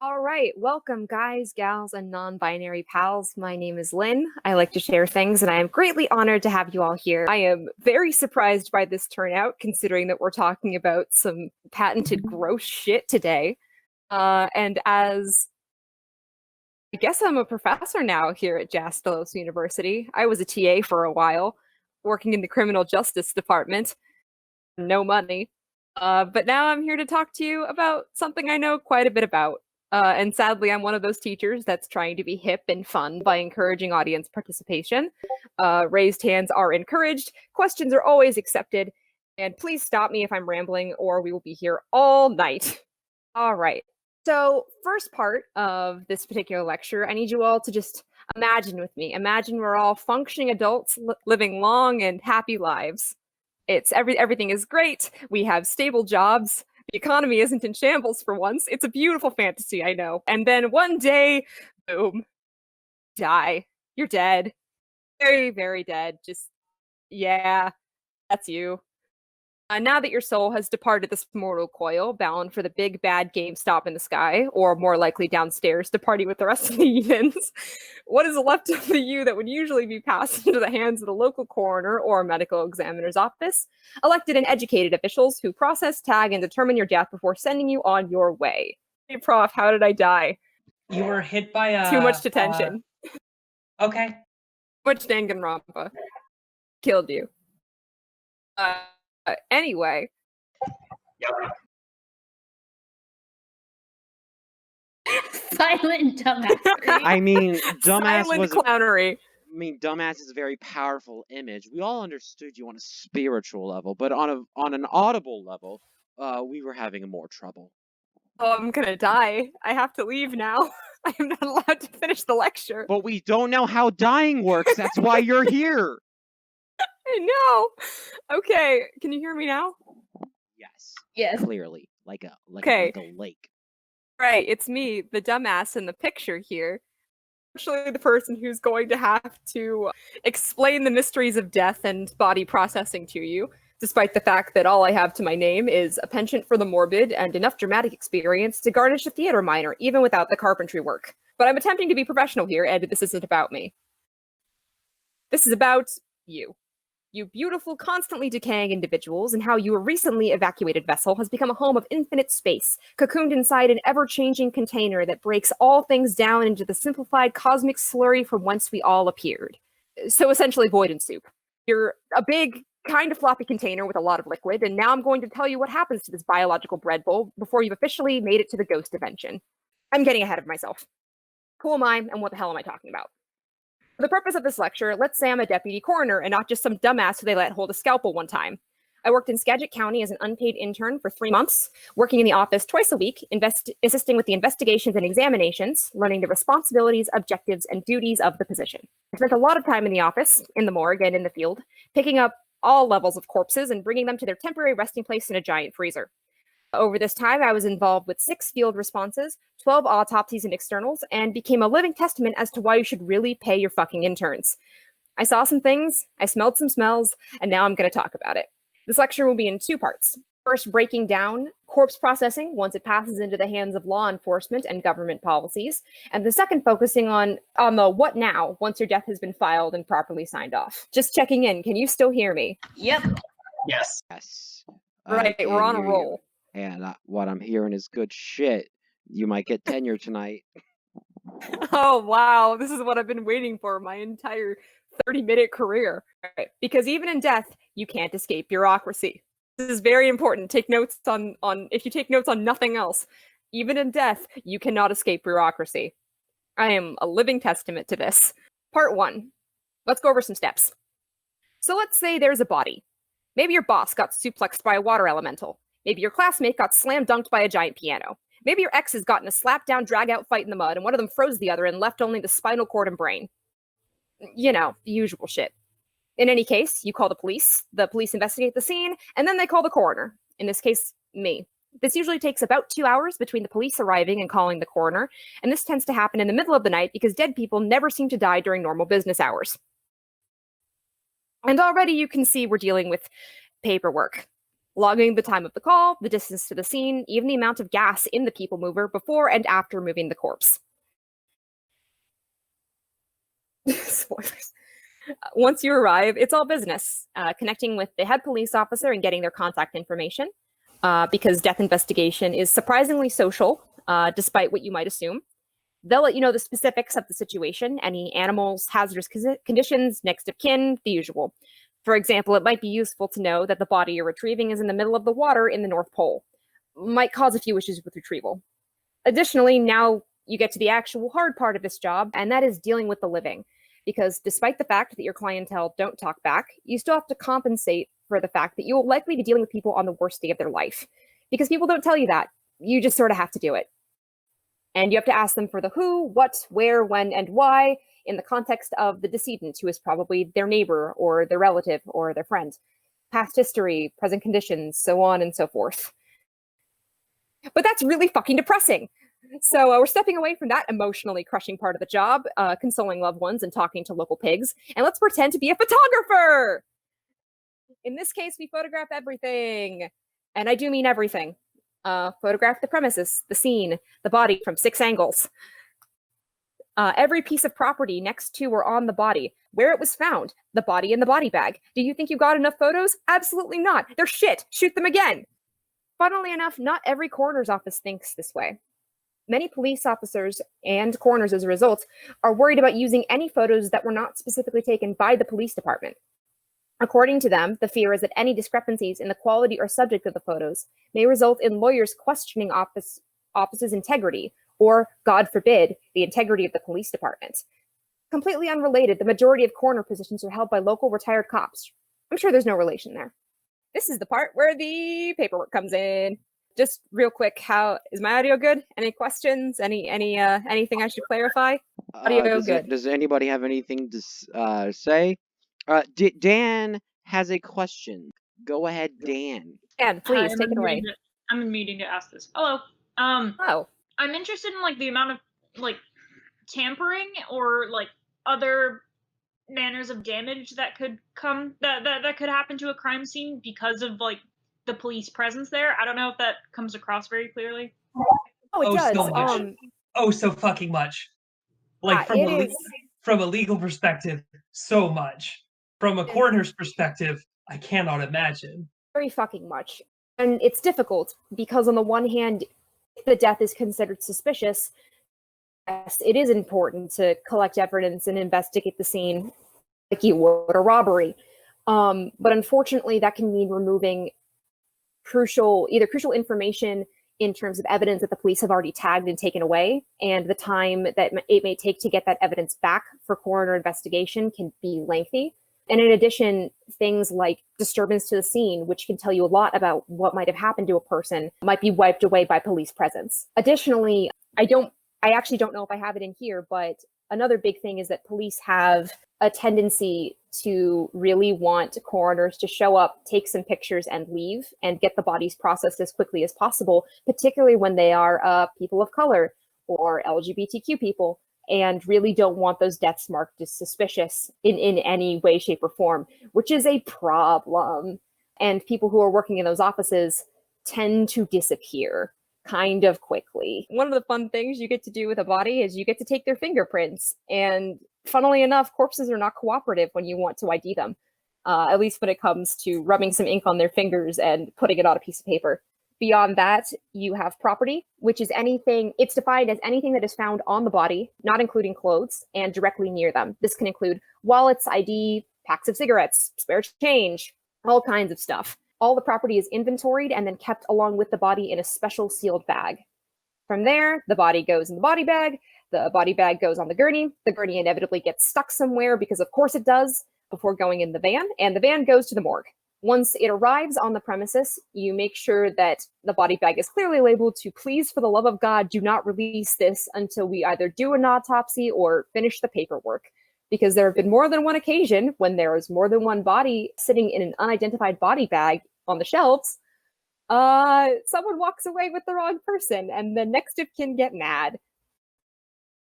All right, welcome, guys, gals, and non binary pals. My name is Lynn. I like to share things, and I am greatly honored to have you all here. I am very surprised by this turnout, considering that we're talking about some patented gross shit today. And as I guess I'm a professor now here at Jastalos University, I was a TA for a while, working in the criminal justice department. No money. But now I'm here to talk to you about something I know quite a bit about. And sadly, I'm one of those teachers that's trying to be hip and fun by encouraging audience participation. Raised hands are encouraged, questions are always accepted, and please stop me if I'm rambling or we will be here all night. All right. So, first part of this particular lecture, I need you all to just imagine with me. Imagine we're all functioning adults living long and happy lives. Everything is great. We have stable jobs. The economy isn't in shambles for once. It's a beautiful fantasy, I know. And then one day, boom, die. You're dead. Very, very dead. Just, yeah, that's you. Now that your soul has departed this mortal coil, bound for the big bad GameStop in the sky, or more likely downstairs to party with the rest of the heathens, what is left of the you that would usually be passed into the hands of the local coroner or medical examiner's office, elected and educated officials who process, tag, and determine your death before sending you on your way? Hey, Prof, how did I die? You were hit by a... Too much detention. Okay. Too much Danganronpa. Killed you. Anyway. Silent dumbass. I mean, dumbass Silent was. clownery. Dumbass is a very powerful image. We all understood you on a spiritual level, but on an audible level, we were having more trouble. Oh, I'm gonna die. I have to leave now. I am not allowed to finish the lecture. But we don't know how dying works. That's why you're here. I know. Okay, can you hear me now? Yes. Yes. Clearly, like a lake. Right, it's me, the dumbass in the picture here. Actually, the person who's going to have to explain the mysteries of death and body processing to you, despite the fact that all I have to my name is a penchant for the morbid and enough dramatic experience to garnish a theater minor, even without the carpentry work. But I'm attempting to be professional here, and this isn't about me. This is about you. You beautiful, constantly decaying individuals, and how your recently evacuated vessel has become a home of infinite space, cocooned inside an ever-changing container that breaks all things down into the simplified cosmic slurry from whence we all appeared. So essentially void and soup. You're a big, kind of floppy container with a lot of liquid, and now I'm going to tell you what happens to this biological bread bowl before you've officially made it to the ghost dimension. I'm getting ahead of myself. Who am I, and what the hell am I talking about? For the purpose of this lecture, let's say I'm a deputy coroner and not just some dumbass who they let hold a scalpel one time. I worked in Skagit County as an unpaid intern for 3 months, working in the office twice a week, assisting with the investigations and examinations, learning the responsibilities, objectives, and duties of the position. I spent a lot of time in the office, in the morgue, and in the field, picking up all levels of corpses and bringing them to their temporary resting place in a giant freezer. Over this time, I was involved with 6 field responses, 12 autopsies and externals, and became a living testament as to why you should really pay your fucking interns. I saw some things, I smelled some smells, and now I'm going to talk about it. This lecture will be in 2 parts. First, breaking down corpse processing once it passes into the hands of law enforcement and government policies, and the second focusing on the what now once your death has been filed and properly signed off. Just checking in, can you still hear me? Yep. Yes. Yes. Right, we're on a roll. And what I'm hearing is good shit. You might get tenure tonight. Oh, wow. This is what I've been waiting for my entire 30-minute career. Right. Because even in death, you can't escape bureaucracy. This is very important. Take notes on if you take notes on nothing else. Even in death, you cannot escape bureaucracy. I am a living testament to this. Part 1. Let's go over some steps. So let's say there's a body. Maybe your boss got suplexed by a water elemental. Maybe your classmate got slam dunked by a giant piano. Maybe your ex has gotten a slap-down, drag-out fight in the mud, and one of them froze the other and left only the spinal cord and brain. You know, the usual shit. In any case, you call the police investigate the scene, and then they call the coroner. In this case, me. This usually takes about 2 hours between the police arriving and calling the coroner, and this tends to happen in the middle of the night because dead people never seem to die during normal business hours. And already you can see we're dealing with paperwork. logging the time of the call, the distance to the scene, even the amount of gas in the people mover before and after moving the corpse. Spoilers. Once you arrive, it's all business, connecting with the head police officer and getting their contact information, because death investigation is surprisingly social, despite what you might assume. They'll let you know the specifics of the situation, any animals, hazardous conditions, next of kin, the usual. For example, it might be useful to know that the body you're retrieving is in the middle of the water in the North Pole. Might cause a few issues with retrieval. Additionally, now you get to the actual hard part of this job, and that is dealing with the living. Because despite the fact that your clientele don't talk back, you still have to compensate for the fact that you will likely be dealing with people on the worst day of their life. Because people don't tell you that. You just sort of have to do it. And you have to ask them for the who, what, where, when, and why in the context of the decedent, who is probably their neighbor or their relative or their friend. Past history, present conditions, so on and so forth. But that's really fucking depressing. So we're stepping away from that emotionally crushing part of the job, consoling loved ones and talking to local pigs, and let's pretend to be a photographer! In this case, we photograph everything. And I do mean everything. Photograph the premises, the scene, the body from 6 angles. Every piece of property next to or on the body, where it was found, the body in the body bag. Do you think you got enough photos? Absolutely not. They're shit. Shoot them again. Funnily enough, not every coroner's office thinks this way. Many police officers and coroners, as a result, are worried about using any photos that were not specifically taken by the police department. According to them, the fear is that any discrepancies in the quality or subject of the photos may result in lawyers questioning office's integrity, or, God forbid, the integrity of the police department. Completely unrelated, the majority of coroner positions are held by local retired cops. I'm sure there's no relation there. This is the part where the paperwork comes in. Just real quick, how is my audio good? Any questions? Anything I should clarify? Audio good. Does anybody have anything to say? Dan has a question. Go ahead, Dan. Dan, please take it away. I'm in meeting to ask this. Hello. Oh. I'm interested in like the amount of like tampering or like other manners of damage that could come that could happen to a crime scene because of like the police presence there. I don't know if that comes across very clearly. Oh, it does. So much. So fucking much. Like from a legal perspective, so much. From a coroner's perspective, I cannot imagine. Very fucking much. And it's difficult because on the one hand, if the death is considered suspicious, yes, it is important to collect evidence and investigate the scene like you would a robbery. But unfortunately, that can mean removing crucial information in terms of evidence that the police have already tagged and taken away, and the time that it may take to get that evidence back for coroner investigation can be lengthy. And in addition, things like disturbance to the scene, which can tell you a lot about what might have happened to a person, might be wiped away by police presence. Additionally, I actually don't know if I have it in here, but another big thing is that police have a tendency to really want coroners to show up, take some pictures, and leave, and get the bodies processed as quickly as possible, particularly when they are people of color or LGBTQ people, and really don't want those deaths marked as suspicious in any way, shape, or form, which is a problem. And people who are working in those offices tend to disappear kind of quickly. One of the fun things you get to do with a body is you get to take their fingerprints. And funnily enough, corpses are not cooperative when you want to ID them, at least when it comes to rubbing some ink on their fingers and putting it on a piece of paper. Beyond that, you have property, which is anything, it's defined as anything that is found on the body, not including clothes, and directly near them. This can include wallets, ID, packs of cigarettes, spare change, all kinds of stuff. All the property is inventoried and then kept along with the body in a special sealed bag. From there, the body goes in the body bag goes on the gurney inevitably gets stuck somewhere, because of course it does, before going in the van, and the van goes to the morgue. Once it arrives on the premises, you make sure that the body bag is clearly labeled to "Please, for the love of God, do not release this until we either do an autopsy or finish the paperwork." Because there have been more than one occasion when there is more than one body sitting in an unidentified body bag on the shelves, someone walks away with the wrong person, and the next of kin get mad.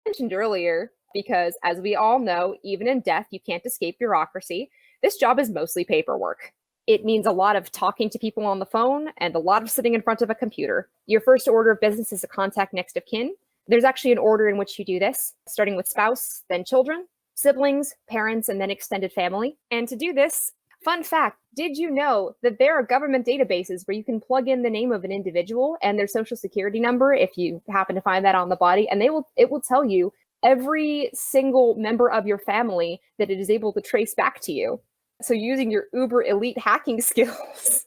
I mentioned earlier, because as we all know, even in death, you can't escape bureaucracy. This job is mostly paperwork. It means a lot of talking to people on the phone and a lot of sitting in front of a computer. Your first order of business is to contact next of kin. There's actually an order in which you do this, starting with spouse, then children, siblings, parents, and then extended family. And to do this, fun fact, did you know that there are government databases where you can plug in the name of an individual and their social security number if you happen to find that on the body, and it will tell you every single member of your family that it is able to trace back to you. So using your uber elite hacking skills,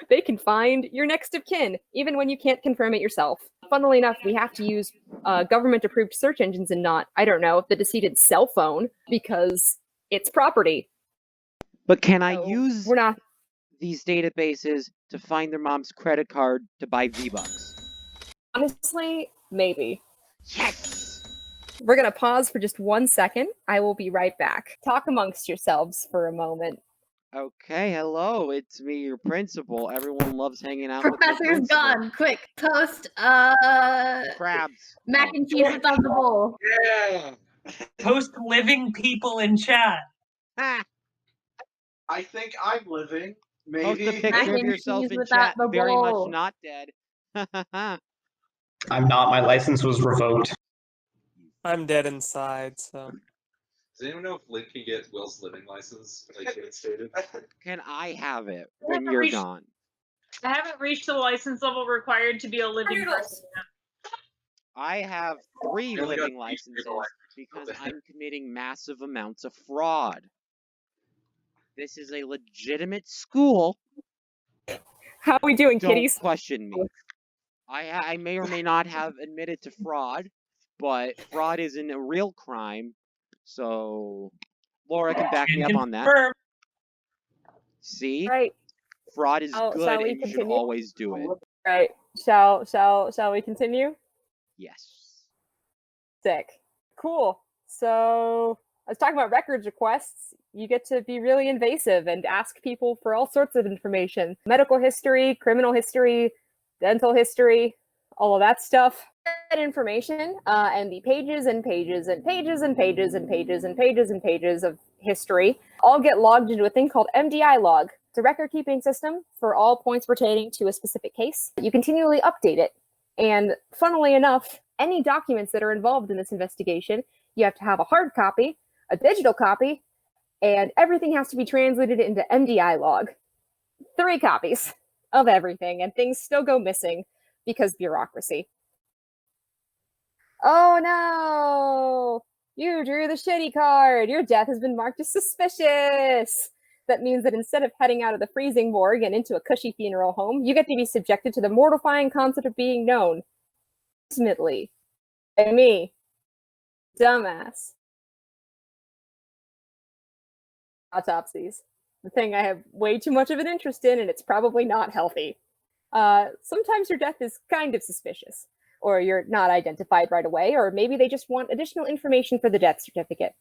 they can find your next of kin, even when you can't confirm it yourself. Funnily enough, we have to use government-approved search engines and not, I don't know, the decedent's cell phone, because it's property. But can I use We're not. these databases to find their mom's credit card to buy V-Bucks? Honestly, maybe. Yes! We're going to pause for just 1 second. I will be right back. Talk amongst yourselves for a moment. Okay, hello, it's me, your principal. Everyone loves hanging out with Professor's gone. Quick, toast, crabs. mac and cheese what's on the bowl. Yeah. Toast living people in chat. Ha! I think I'm living. Post Maybe. a picture of and yourself cheese in without chat. the Very much bowl. not dead. I'm not. My license was revoked. I'm dead inside, so. Does anyone know if Link can get Will's living license, like it stated? Can I have it I when haven't you're reached- gone? I haven't reached the license level required to be a living person yet. I have 3 only got living 3 licenses licenses. because I'm committing massive amounts of fraud. This is a legitimate school. How are we doing, Don't kitties? question me. I may or may not have admitted to fraud, but fraud isn't a real crime. So Laura can back me up on that. Confirm. See? Right. Fraud is Oh, good shall we and you should continue? always do it. Right. Shall we continue? Yes. Sick. Cool. So I was talking about records requests. You get to be really invasive and ask people for all sorts of information. Medical history, criminal history, dental history, all of that stuff. That information and the pages and pages and pages and pages and pages and pages and pages of history all get logged into a thing called MDI log. It's a record keeping system for all points pertaining to a specific case. You continually update it. And funnily enough, any documents that are involved in this investigation, you have to have a hard copy, a digital copy, and everything has to be translated into MDI log. 3 copies of everything, and things still go missing because bureaucracy. Oh no! You drew the shitty card! Your death has been marked as suspicious! That means that instead of heading out of the freezing morgue and into a cushy funeral home, you get to be subjected to the mortifying concept of being known. Intimately. By me. Dumbass. Autopsies. The thing I have way too much of an interest in, and it's probably not healthy. Sometimes your death is kind of suspicious, or you're not identified right away, or maybe they just want additional information for the death certificate.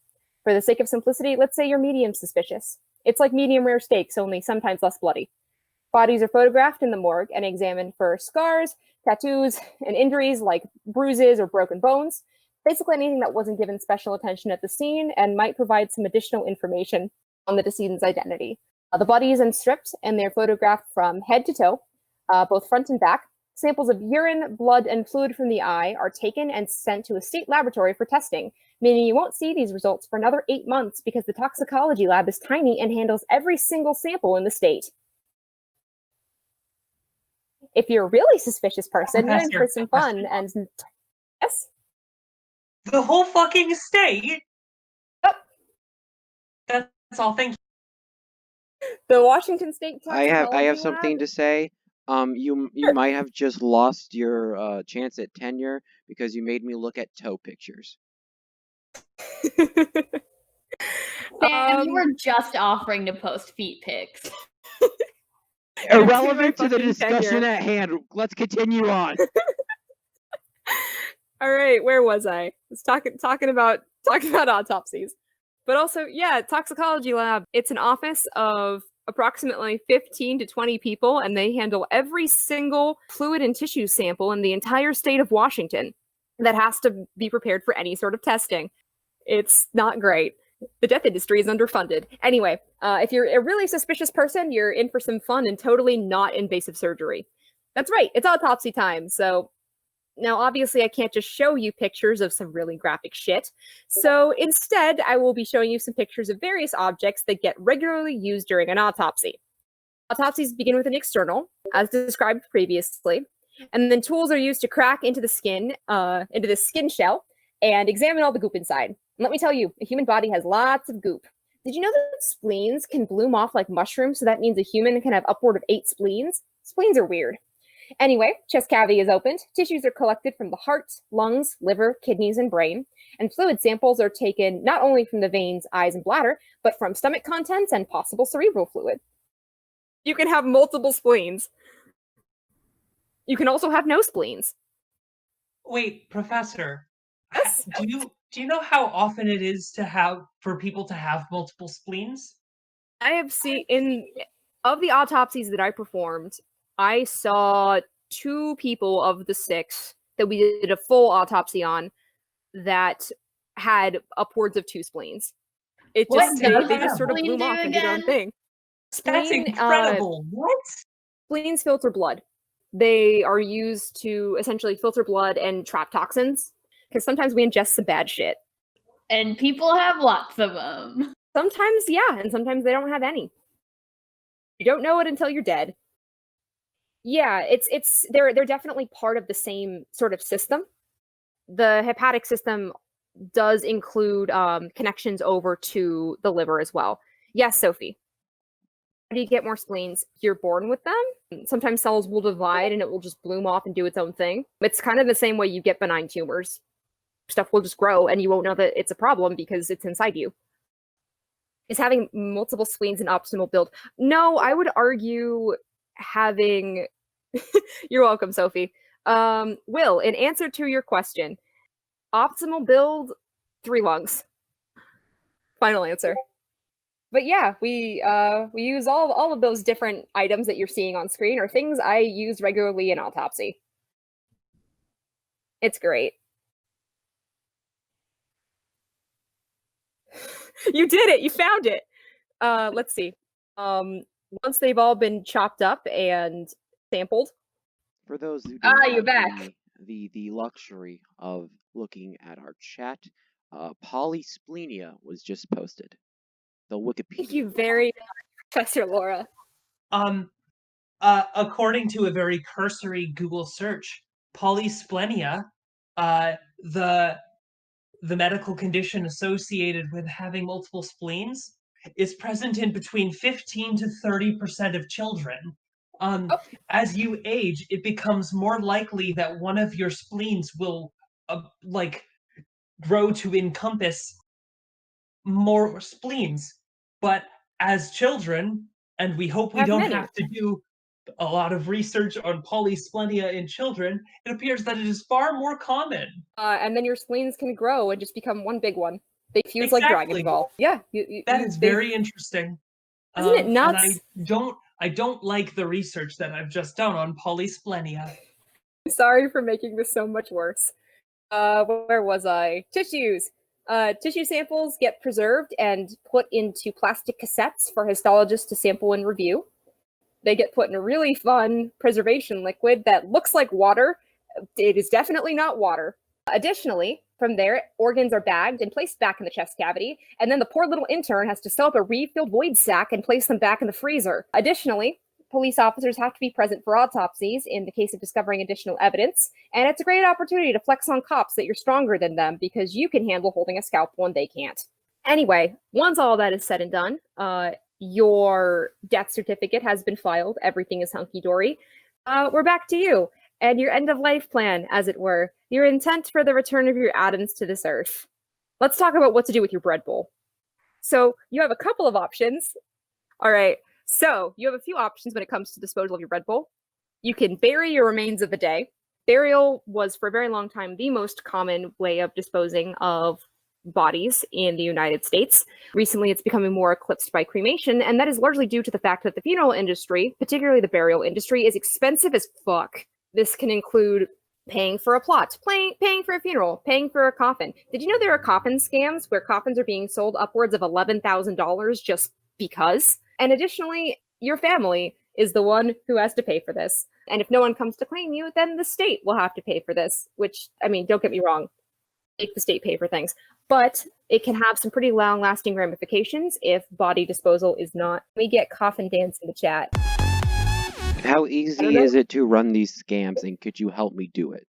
For the sake of simplicity, let's say you're medium suspicious. It's like medium rare steaks, only sometimes less bloody. Bodies are photographed in the morgue and examined for scars, tattoos, and injuries like bruises or broken bones. Basically anything that wasn't given special attention at the scene and might provide some additional information on the decedent's identity. The body is then stripped and they're photographed from head to toe, both front and back. Samples of urine, blood, and fluid from the eye are taken and sent to a state laboratory for testing, meaning you won't see these results for another 8 months because the toxicology lab is tiny and handles every single sample in the state. If you're a really suspicious person, you're in for some fun and... Yes? The whole fucking state? Yep. That's all, thank you. The Washington State I Toxicology have something Lab. to say. You Sure. might have just lost your chance at tenure because you made me look at toe pictures. Sam, you were just offering to post feet pics. Irrelevant to the fucking discussion tenure. at hand. Let's continue on. All right, where was I? I was talking about autopsies. But also, yeah, toxicology lab. It's an office of approximately 15 to 20 people, and they handle every single fluid and tissue sample in the entire state of Washington that has to be prepared for any sort of testing. It's not great. The death industry is underfunded. Anyway, if you're a really suspicious person, you're in for some fun and totally not invasive surgery. That's right, it's autopsy time. So now obviously I can't just show you pictures of some really graphic shit. So instead, I will be showing you some pictures of various objects that get regularly used during an autopsy. Autopsies begin with an external, as described previously, and then tools are used to crack into the skin shell, and examine all the goop inside. And let me tell you, a human body has lots of goop. Did you know that spleens can bloom off like mushrooms? So that means a human can have upward of 8 spleens? Spleens are weird. Anyway, chest cavity is opened. Tissues are collected from the heart, lungs, liver, kidneys, and brain. And fluid samples are taken not only from the veins, eyes, and bladder, but from stomach contents and possible cerebral fluid. You can have multiple spleens. You can also have no spleens. Wait, Professor. Yes? Do you know how often it is for people to have multiple spleens? I have seen of the autopsies that I performed, I saw 2 people of the 6 that we did a full autopsy on that had upwards of 2 spleens. They just sort of blew off and did their own thing. That's incredible. What? Spleens filter blood. They are used to essentially filter blood and trap toxins, because sometimes we ingest some bad shit. And people have lots of them. Sometimes, yeah, and sometimes they don't have any. You don't know it until you're dead. Yeah, they're definitely part of the same sort of system. The hepatic system does include connections over to the liver as well. Yes, Sophie. How do you get more spleens? You're born with them. Sometimes cells will divide and it will just bloom off and do its own thing. It's kind of the same way you get benign tumors. Stuff will just grow and you won't know that it's a problem because it's inside you. Is having multiple spleens an optimal build? No, I would argue having... You're welcome, Sophie. Will, in answer to your question, optimal build, 3 lungs. Final answer. But yeah, we use all of those different items that you're seeing on screen are things I use regularly in autopsy. It's great. You did it! You found it! Let's see. Once they've all been chopped up and sampled. For those who don't you're back. The luxury of looking at our chat, polysplenia was just posted. The Wikipedia. Thank you very much, Professor Laura. According to a very cursory Google search, polysplenia, the medical condition associated with having multiple spleens, is present in between 15 to 30% of children. As you age, it becomes more likely that one of your spleens will grow to encompass more spleens. But as children, and we hope we don't have to do a lot of research on polysplenia in children, it appears that it is far more common. And then your spleens can grow and just become one big one. They fuse like Dragon Ball. Yeah. That is very interesting. Isn't it nuts? And I don't like the research that I've just done on polysplenia. Sorry for making this so much worse. Where was I? Tissues. Tissue samples get preserved and put into plastic cassettes for histologists to sample and review. They get put in a really fun preservation liquid that looks like water. It is definitely not water. Additionally, from there, organs are bagged and placed back in the chest cavity, and then the poor little intern has to sew up a refilled void sack and place them back in the freezer. Additionally, police officers have to be present for autopsies in the case of discovering additional evidence, and it's a great opportunity to flex on cops that you're stronger than them because you can handle holding a scalpel and they can't. Anyway, once all that is said and done, your death certificate has been filed, everything is hunky-dory. We're back to you, and your end-of-life plan, as it were, your intent for the return of your atoms to this earth. Let's talk about what to do with your bread bowl. So, you have a couple of options. All right, so you have a few options when it comes to disposal of your bread bowl. You can bury your remains of the day. Burial was, for a very long time, the most common way of disposing of bodies in the United States. Recently, it's becoming more eclipsed by cremation, and that is largely due to the fact that the funeral industry, particularly the burial industry, is expensive as fuck. This can include paying for a plot, paying for a funeral, paying for a coffin. Did you know there are coffin scams where coffins are being sold upwards of $11,000 just because? And additionally, your family is the one who has to pay for this. And if no one comes to claim you, then the state will have to pay for this, which, I mean, don't get me wrong, make the state pay for things. But it can have some pretty long-lasting ramifications if body disposal is not. We get coffin dance in the chat. How easy is it to run these scams, and could you help me do it?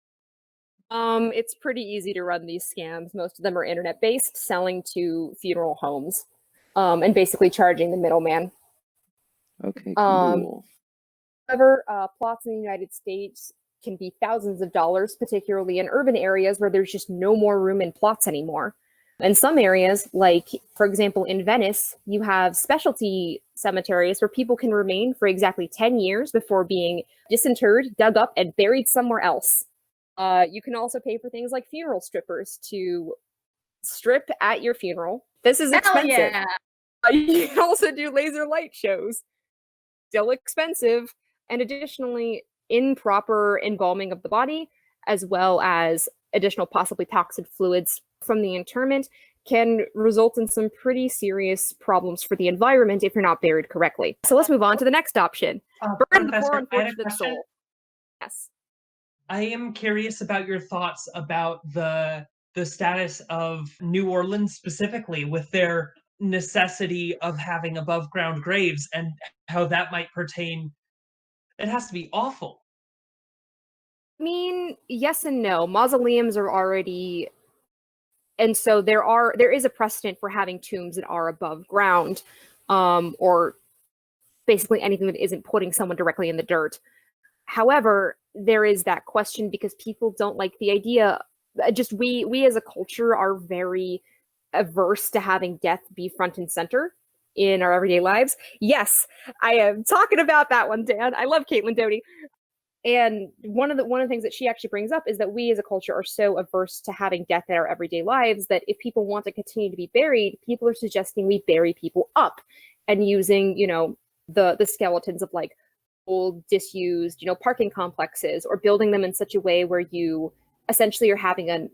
It's pretty easy to run these scams. Most of them are internet-based, selling to funeral homes, and basically charging the middleman. Okay, cool. However, plots in the United States can be thousands of dollars, particularly in urban areas where there's just no more room in plots anymore. In some areas, like, for example, in Venice, you have specialty cemeteries where people can remain for exactly 10 years before being disinterred, dug up, and buried somewhere else. You can also pay for things like funeral strippers to strip at your funeral. This is expensive. Yeah. You can also do laser light shows. Still expensive. And additionally, improper embalming of the body, as well as additional possibly toxic fluids from the interment, can result in some pretty serious problems for the environment if you're not buried correctly. So let's move on to the next option. Burn the poor unfortunate soul. Yes. I am curious about your thoughts about the status of New Orleans specifically, with their necessity of having above ground graves, and how that might pertain. It has to be awful. I mean, yes and no. Mausoleums are already, and so there is a precedent for having tombs that are above ground, or basically anything that isn't putting someone directly in the dirt. However, there is that question because people don't like the idea. Just we as a culture are very averse to having death be front and center in our everyday lives. Yes, I am talking about that one, Dan. I love Caitlin Doty. And one of the things that she actually brings up is that we as a culture are so averse to having death in our everyday lives that if people want to continue to be buried, people are suggesting we bury people up and using, the skeletons of like old disused, parking complexes, or building them in such a way where you essentially are having an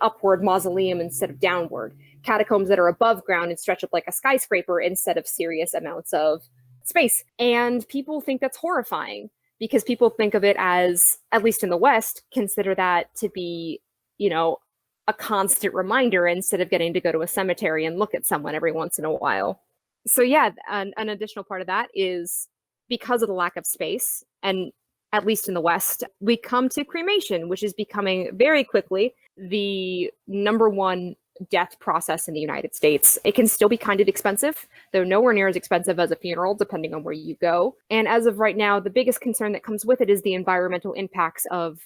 upward mausoleum instead of downward. Catacombs that are above ground and stretch up like a skyscraper instead of serious amounts of space. And people think that's horrifying because people think of it as, at least in the West, consider that to be, a constant reminder instead of getting to go to a cemetery and look at someone every once in a while. So yeah, an additional part of that is because of the lack of space, and at least in the West, we come to cremation, which is becoming very quickly the #1 death process in the United States. It can still be kind of expensive, though nowhere near as expensive as a funeral, depending on where you go. And as of right now, the biggest concern that comes with it is the environmental impacts of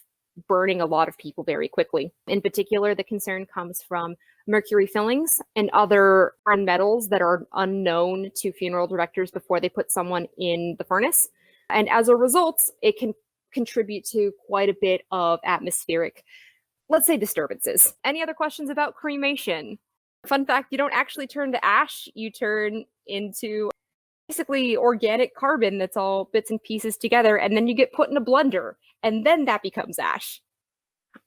burning a lot of people very quickly. In particular, the concern comes from mercury fillings and other foreign metals that are unknown to funeral directors before they put someone in the furnace. And as a result, it can contribute to quite a bit of atmospheric, let's say, disturbances. Any other questions about cremation? Fun fact, you don't actually turn to ash, you turn into basically organic carbon that's all bits and pieces together, and then you get put in a blender, and then that becomes ash.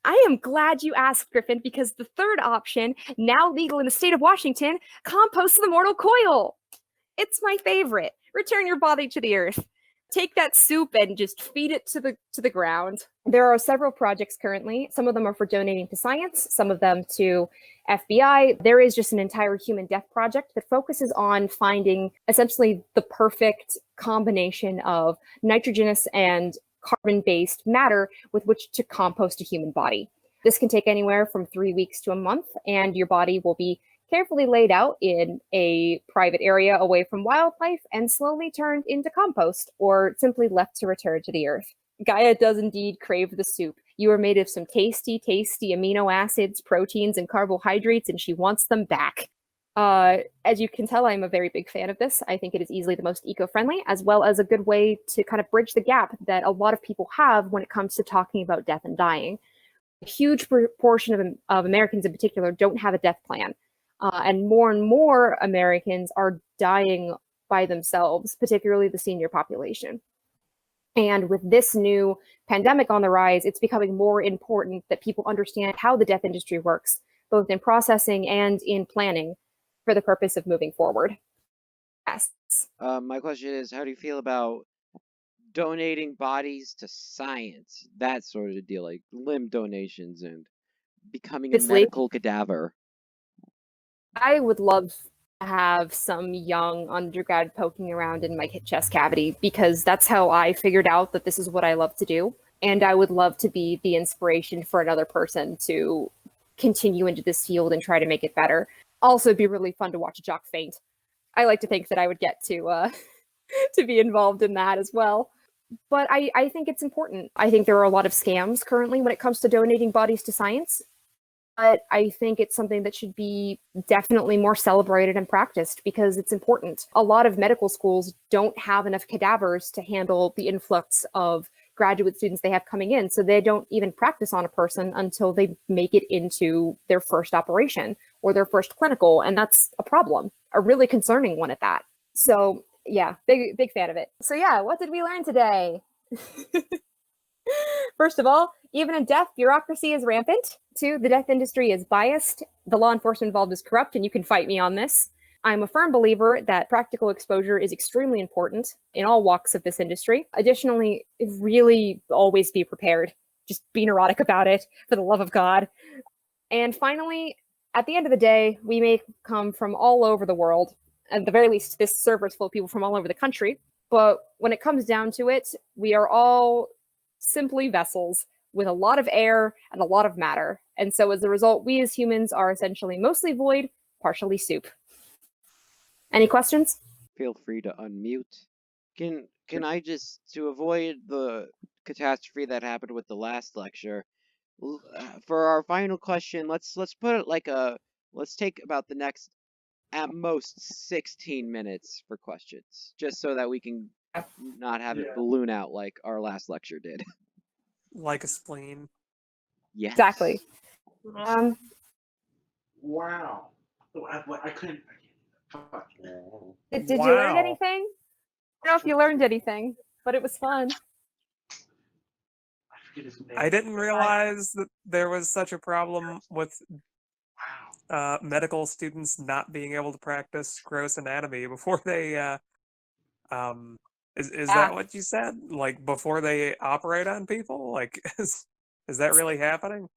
I am glad you asked, Griffin, because the third option, now legal in the state of Washington, compost the mortal coil. It's my favorite. Return your body to the earth. Take that soup and just feed it to the ground. There are several projects currently. Some of them are for donating to science, some of them to FBI. There is just an entire human death project that focuses on finding essentially the perfect combination of nitrogenous and carbon-based matter with which to compost a human body. This can take anywhere from 3 weeks to a month, and your body will be carefully laid out in a private area away from wildlife and slowly turned into compost or simply left to return to the earth. Gaia does indeed crave the soup. You are made of some tasty, tasty amino acids, proteins, and carbohydrates, and she wants them back. As you can tell, I'm a very big fan of this. I think it is easily the most eco-friendly, as well as a good way to kind of bridge the gap that a lot of people have when it comes to talking about death and dying. A huge proportion of Americans in particular don't have a death plan. And more Americans are dying by themselves, particularly the senior population. And with this new pandemic on the rise, it's becoming more important that people understand how the death industry works, both in processing and in planning for the purpose of moving forward. Yes. My question is, how do you feel about donating bodies to science? That sort of deal, like limb donations and becoming a medical cadaver. I would love to have some young undergrad poking around in my chest cavity, because that's how I figured out that this is what I love to do. And I would love to be the inspiration for another person to continue into this field and try to make it better. Also, it'd be really fun to watch a jock faint. I like to think that I would get to to be involved in that as well. But I think it's important. I think there are a lot of scams currently when it comes to donating bodies to science. But I think it's something that should be definitely more celebrated and practiced, because it's important. A lot of medical schools don't have enough cadavers to handle the influx of graduate students they have coming in, so they don't even practice on a person until they make it into their first operation or their first clinical, and that's a problem, a really concerning one at that. So yeah, big fan of it. So yeah, what did we learn today? First of all, even in death, bureaucracy is rampant. 2, the death industry is biased. The law enforcement involved is corrupt, and you can fight me on this. I'm a firm believer that practical exposure is extremely important in all walks of this industry. Additionally, really always be prepared. Just be neurotic about it, for the love of God. And finally, at the end of the day, we may come from all over the world. At the very least, this server is full of people from all over the country. But when it comes down to it, we are all simply vessels with a lot of air and a lot of matter. And so as a result, we as humans are essentially mostly void, partially soup. Any questions? Feel free to unmute. Can I just, to avoid the catastrophe that happened with the last lecture, for our final question, let's put it like let's take about the next at most 16 minutes for questions, just so that we can not have it balloon out like our last lecture did. Like a spleen. Yes. Exactly. Wow. I couldn't. Did you learn anything? I don't know if you learned anything, but it was fun. I didn't realize that there was such a problem with medical students not being able to practice gross anatomy before they is that what you said? Like before they operate on people? Like is that really happening?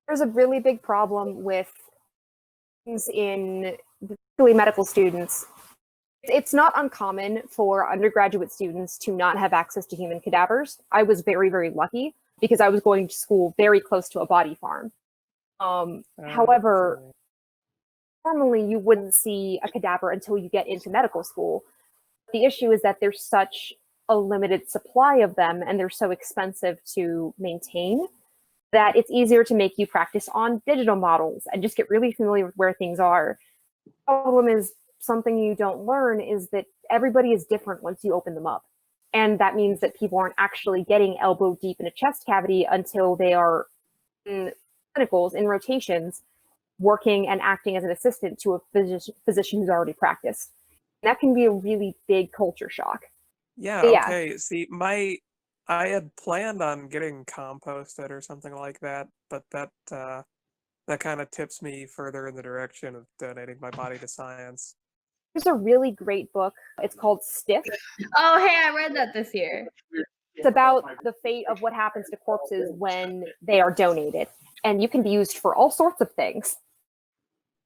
There's a really big problem with things in particularly medical students. It's not uncommon for undergraduate students to not have access to human cadavers. I was very, very lucky because I was going to school very close to a body farm. However, normally you wouldn't see a cadaver until you get into medical school. The issue is that there's such a limited supply of them and they're so expensive to maintain that it's easier to make you practice on digital models and just get really familiar with where things are. The problem is, something you don't learn is that everybody is different once you open them up. And that means that people aren't actually getting elbow deep in a chest cavity until they are in clinicals, in rotations, working and acting as an assistant to a physician who's already practiced. And that can be a really big culture shock. Yeah, okay. See, I had planned on getting composted or something like that, but that kind of tips me further in the direction of donating my body to science. There's a really great book. It's called Stiff. Oh, hey, I read that this year. It's about the fate of what happens to corpses when they are donated. And you can be used for all sorts of things.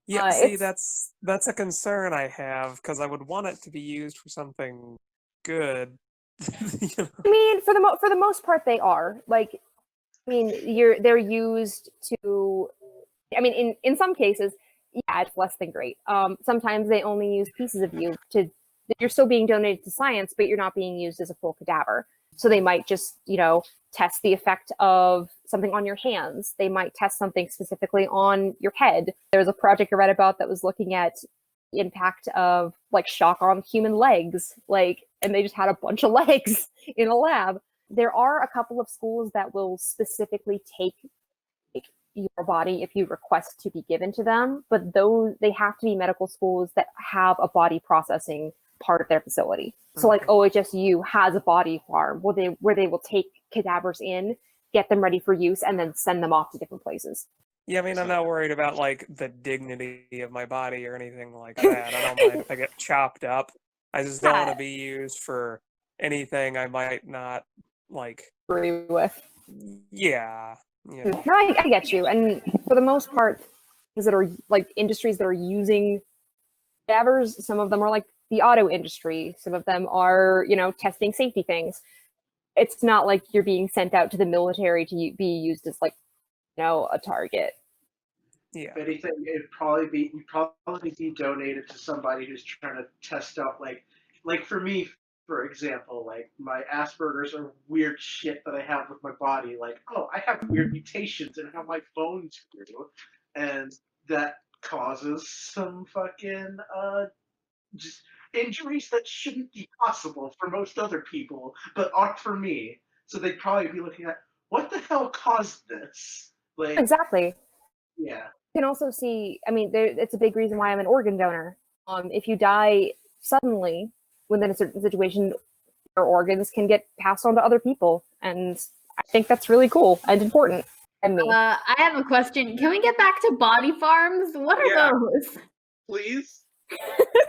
Yeah, see, that's a concern I have, because I would want it to be used for something good. You know? I mean, for the most part, they are. Like, I mean, they're used to. I mean, in some cases, yeah, it's less than great. Sometimes they only use pieces of you you're still being donated to science, but you're not being used as a full cadaver. So they might just, test the effect of something on your hands. They might test something specifically on your head. There was a project I read about that was looking at the impact of like shock on human legs, and they just had a bunch of legs in a lab. There are a couple of schools that will specifically take your body if you request to be given to them, but they have to be medical schools that have a body processing part of their facility. So like OHSU has a body farm where they will take cadavers in, get them ready for use, and then send them off to different places. Yeah, I mean, I'm not worried about like the dignity of my body or anything like that. I don't mind if I get chopped up. I just don't want to be used for anything I might not like agree with. Yeah. No, I get you. And for the most part, things that are like industries that are using cadavers, some of them are like the auto industry. Some of them are, testing safety things. It's not like you're being sent out to the military to be used as like, a target. Yeah. If anything, you'd probably be donated to somebody who's trying to test out like for me, for example, like my Asperger's are weird shit that I have with my body. Like, oh, I have weird mutations in how my bones grew, and that causes some fucking just injuries that shouldn't be possible for most other people, but aren't for me. So they'd probably be looking at what the hell caused this. Like, exactly. Yeah. You can also see, I mean, it's a big reason why I'm an organ donor. If you die suddenly within a certain situation, your organs can get passed on to other people, and I think that's really cool and important. And me. I have a question. Can we get back to body farms? What are those? Please?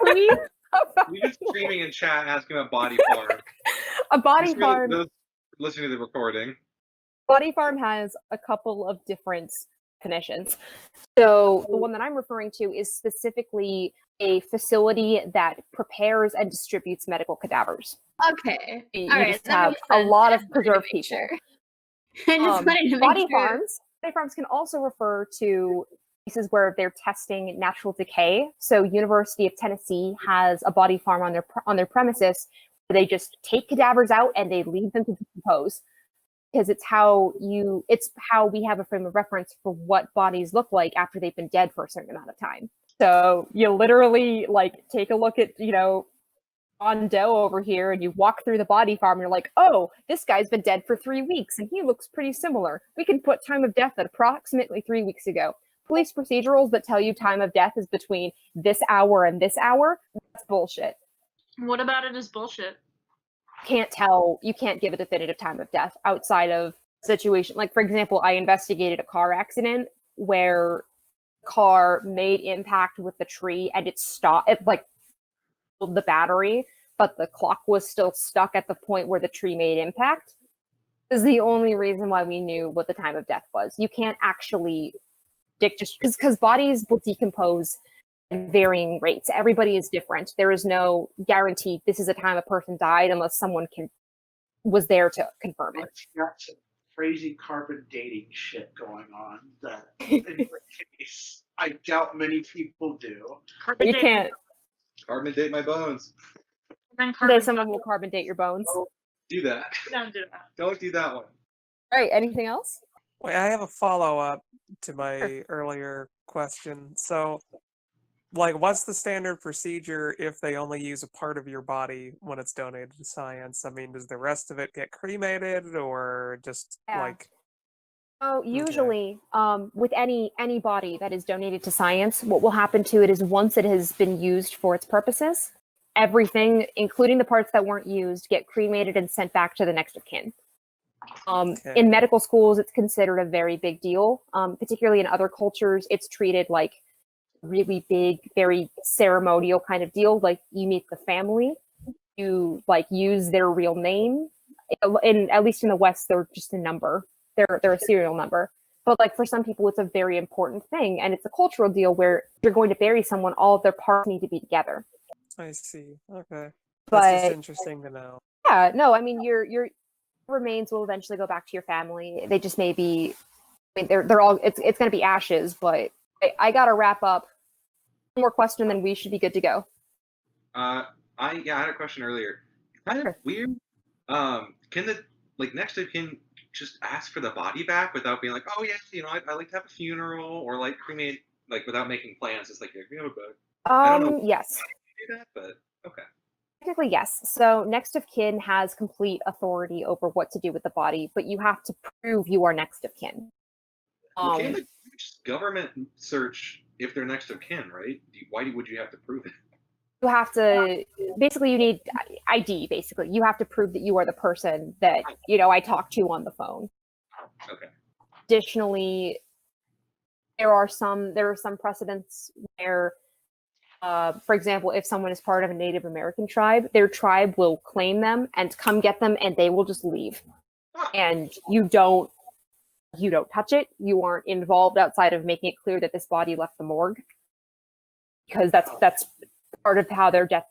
Please? You're just screaming in chat asking about body farm. A body farm. Those listening to the recording. Body farm has a couple of different definitions. So the one that I'm referring to is specifically a facility that prepares and distributes medical cadavers. Okay. You All right, just have a lot of preserved people. Body farms can also refer to places where they're testing natural decay. So University of Tennessee has a body farm on their premises where they just take cadavers out and they leave them to decompose. Because it's how we have a frame of reference for what bodies look like after they've been dead for a certain amount of time. So you literally like take a look at, John Doe over here and you walk through the body farm and you're like, oh, this guy's been dead for 3 weeks and he looks pretty similar. We can put time of death at approximately 3 weeks ago. Police procedurals that tell you time of death is between this hour and this hour, that's bullshit. What about it is bullshit? You can't give a definitive time of death outside of situation. Like, for example, I investigated a car accident where the car made impact with the tree and it stopped, the battery, but the clock was still stuck at the point where the tree made impact. Is the only reason why we knew what the time of death was. You can't actually predict just because bodies will decompose at varying rates. Everybody is different. There is no guarantee this is a time a person died unless someone was there to confirm it. Got some crazy carbon dating shit going on that in my case I doubt many people do. You can't carbon date my bones. Someone will carbon date your bones. Don't do that. Don't do that. Don't do that one. All right, anything else? Wait, I have a follow-up to my earlier question. So, what's the standard procedure if they only use a part of your body when it's donated to science? I mean, does the rest of it get cremated or just Oh, usually, with any body that is donated to science, what will happen to it is once it has been used for its purposes, everything, including the parts that weren't used, get cremated and sent back to the next of kin. In medical schools, it's considered a very big deal. Particularly in other cultures, it's treated like really big, very ceremonial kind of deal. Like you meet the family, you use their real name. At least in the West, they're just a number. They're a serial number. But for some people, it's a very important thing, and it's a cultural deal where if you're going to bury someone, all of their parts need to be together. I see. Okay, but that's just interesting to know. Yeah, no, I mean your remains will eventually go back to your family. They just may be. I mean, they're all. It's going to be ashes, but I got to wrap up. One more question, then we should be good to go. I had a question earlier. Kind of weird. Can the next of kin just ask for the body back without being like, oh yeah, I'd like to have a funeral or cremate without making plans? It's like, yeah, but I don't know. Yes. Do that, but okay. Technically, yes. So next of kin has complete authority over what to do with the body, but you have to prove you are next of kin. Can the government search if they're next of kin, right? Why would you have to prove it? you have to basically you need ID. Basically, you have to prove that you are the person that I talked to on the phone. Okay. Additionally, there are some precedents where, for example, if someone is part of a Native American tribe, their tribe will claim them and come get them, and they will just leave, and you don't touch it. You aren't involved outside of making it clear that this body left the morgue, because that's part of how their death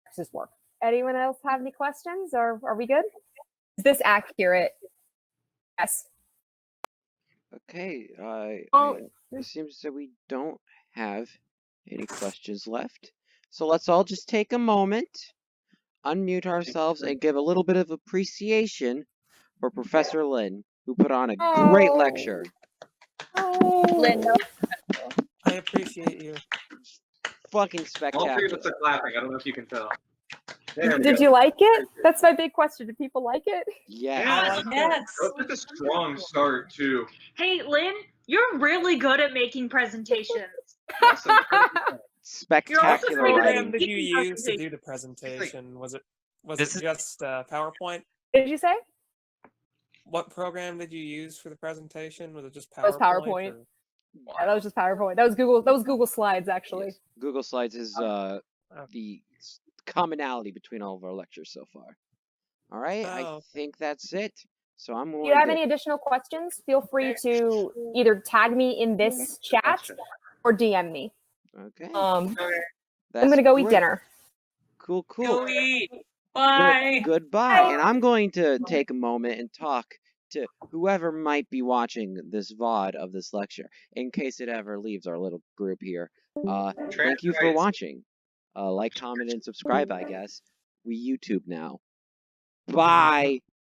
practices work. Anyone else have any questions, or are we good? Is this accurate? Yes. Okay, Oh, it seems that we don't have any questions left. So let's all just take a moment, unmute ourselves, and give a little bit of appreciation for Professor Lin, who put on a great lecture. Lynn, I appreciate you. Fucking All three of spectacular. us are clapping. I don't know if you can tell. There we did go. you like it? That's my big question. Did people like it? Yes. Yeah, Yes. that was a strong start too. Hey, Lynn, you're really good at making presentations. Awesome. Spectacular You're What also program writing. did you Speaking use to do the presentation? Was it just PowerPoint? Did you say? What program did you use for the presentation? Was it just PowerPoint? That was PowerPoint. or- Yeah, that was just PowerPoint. That was Google Slides, actually. Yes. Google Slides is the commonality between all of our lectures so far. All right, I Oh. think that's it. So I'm going If you have to... any additional questions, feel free to either tag me in this chat or DM me. Okay. I'm That's gonna go eat great. dinner. Cool, cool. Go eat. Bye. Goodbye. And I'm going to take a moment and talk to whoever might be watching this VOD of this lecture, in case it ever leaves our little group here. Thank you for watching. Like, comment, and subscribe, I guess. We YouTube now. Bye.